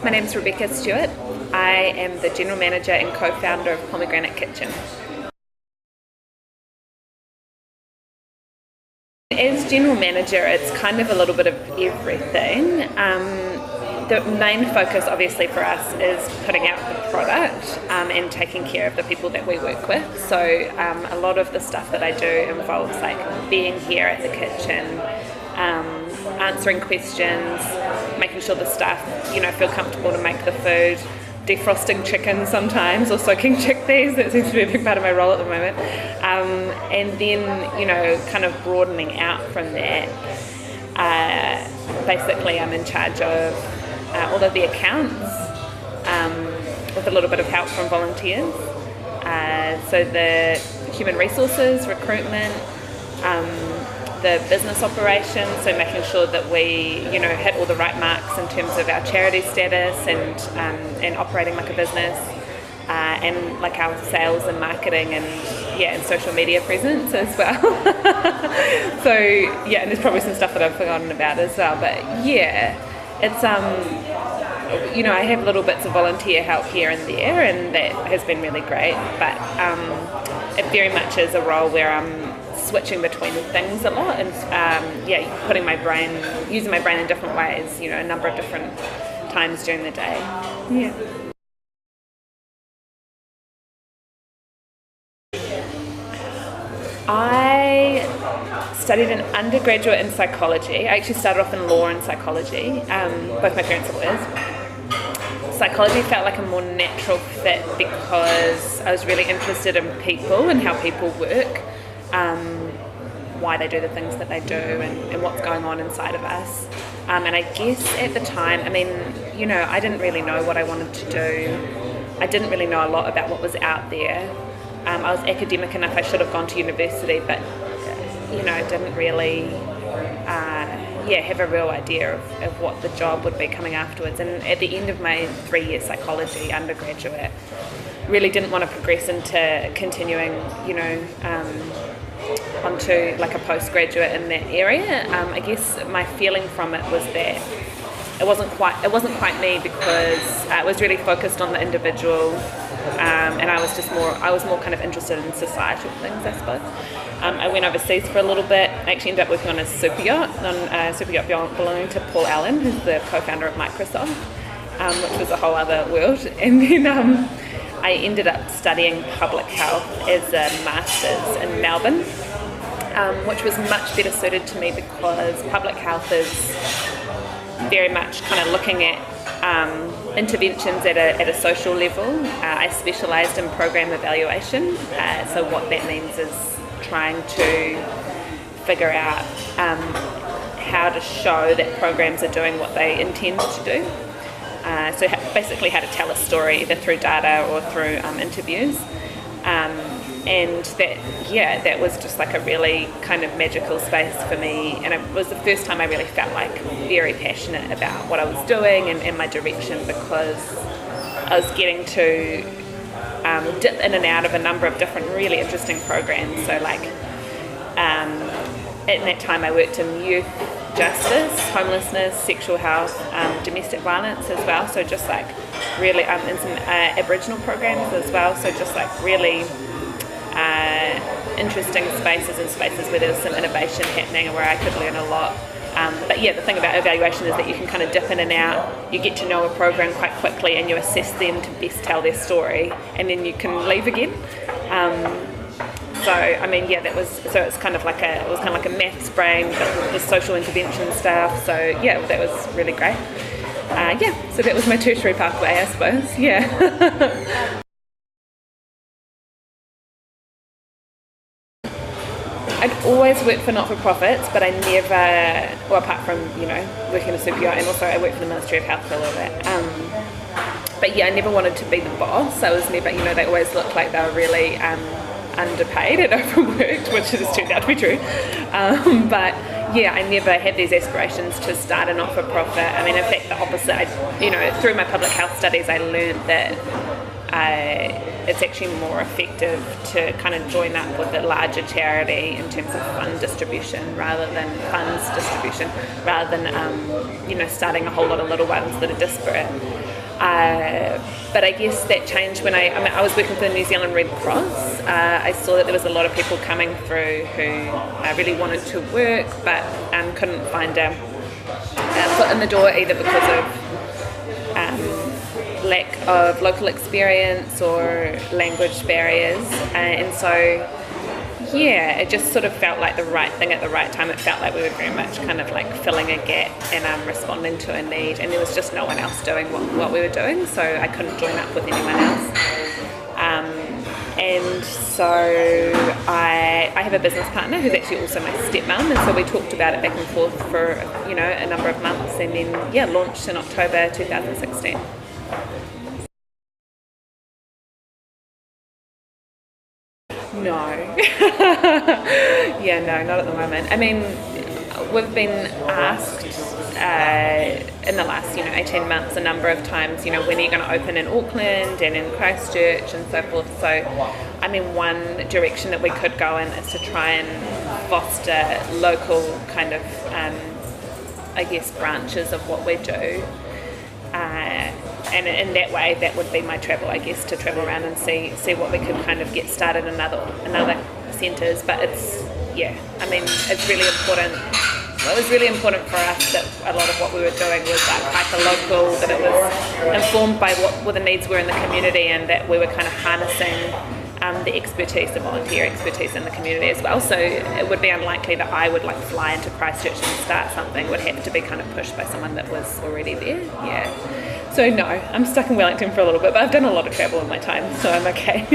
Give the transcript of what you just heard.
My name is Rebecca Stewart. I am the General Manager and Co-Founder of Pomegranate Kitchen. As General Manager, it's kind of a little bit of everything. The main focus obviously for us is putting out the product and taking care of the people that we work with. So a lot of the stuff that I do involves like being here at the kitchen, answering questions, making sure the staff feel comfortable to make the food, defrosting chicken sometimes or soaking chickpeas. That seems to be a big part of my role at the moment, and then kind of broadening out from that. Basically I'm in charge of all of the accounts with a little bit of help from volunteers, so the human resources, recruitment, the business operations, so making sure that we hit all the right marks in terms of our charity status and operating like a business, and like our sales and marketing and social media presence as well. So and there's probably some stuff that I've forgotten about as well, but it's I have little bits of volunteer help here and there, and that has been really great, but it very much is a role where I'm switching between things a lot and using my brain in different ways, a number of different times during the day. I studied an undergraduate in psychology. I actually started off in law and psychology. Both my parents are lawyers. Psychology felt like a more natural fit because I was really interested in people and how people work, why they do the things that they do, and what's going on inside of us. And I guess at the time, I didn't really know what I wanted to do. I didn't really know a lot about what was out there. I was academic enough, I should have gone to university, but didn't really have a real idea of what the job would be coming afterwards. And at the end of my 3-year psychology undergraduate, really didn't want to progress into continuing, onto like a postgraduate in that area. I guess my feeling from it was that it wasn't quite me, because it was really focused on the individual, and I was more kind of interested in societal things, I suppose. I went overseas for a little bit. I actually ended up working on a super yacht belonging to Paul Allen, who's the co-founder of Microsoft, which was a whole other world. And then I ended up studying public health as a master's in Melbourne, which was much better suited to me because public health is very much kind of looking at interventions at a social level. I specialised in program evaluation, so what that means is trying to figure out how to show that programs are doing what they intend to do. So basically how to tell a story either through data or through interviews. And that was just like a really kind of magical space for me, and it was the first time I really felt like very passionate about what I was doing and my direction, because I was getting to dip in and out of a number of different really interesting programs. So like at that time I worked in youth justice, homelessness, sexual health, domestic violence as well, so just like really in some Aboriginal programs as well, so just like really interesting spaces and spaces where there was some innovation happening and where I could learn a lot. But the thing about evaluation is that you can kind of dip in and out, you get to know a program quite quickly and you assess them to best tell their story, and then you can leave again. It's kind of like a maths brain, but the social intervention stuff, so that was really great. So that was my tertiary pathway, I suppose. I'd always worked for not-for-profits, but I never, well, apart from, working in a super yacht, and also I worked for the Ministry of Health for a little bit. I never wanted to be the boss. I was never, they always looked like they were really underpaid and overworked, which has turned out to be true. I never had these aspirations to start a not-for-profit. In fact, the opposite. Through my public health studies, I learned that it's actually more effective to kind of join up with a larger charity in terms of funds distribution rather than starting a whole lot of little ones that are disparate. But I guess that changed when I was working for the New Zealand Red Cross. I saw that there was a lot of people coming through who really wanted to work but couldn't find a foot in the door, either because of lack of local experience or language barriers, and so it just sort of felt like the right thing at the right time. It felt like we were very much kind of like filling a gap and responding to a need, and there was just no one else doing what we were doing, so I couldn't join up with anyone else. And so I have a business partner who's actually also my stepmom, and so we talked about it back and forth for a number of months, and then launched in October 2016. No. No, not at the moment. I mean, we've been asked in the last 18 months a number of times, when are you going to open in Auckland and in Christchurch and so forth. So, I mean, one direction that we could go in is to try and foster local kind of, branches of what we do. And in that way, that would be my travel, I guess, to travel around and see what we could kind of get started in other centres. But it's really important. It was really important for us that a lot of what we were doing was hyper-local, that it was informed by what the needs were in the community, and that we were kind of harnessing the expertise, the volunteer expertise in the community as well. So it would be unlikely that I would fly into Christchurch and start something. It would have to be kind of pushed by someone that was already there. So no, I'm stuck in Wellington for a little bit, but I've done a lot of travel in my time, so I'm okay.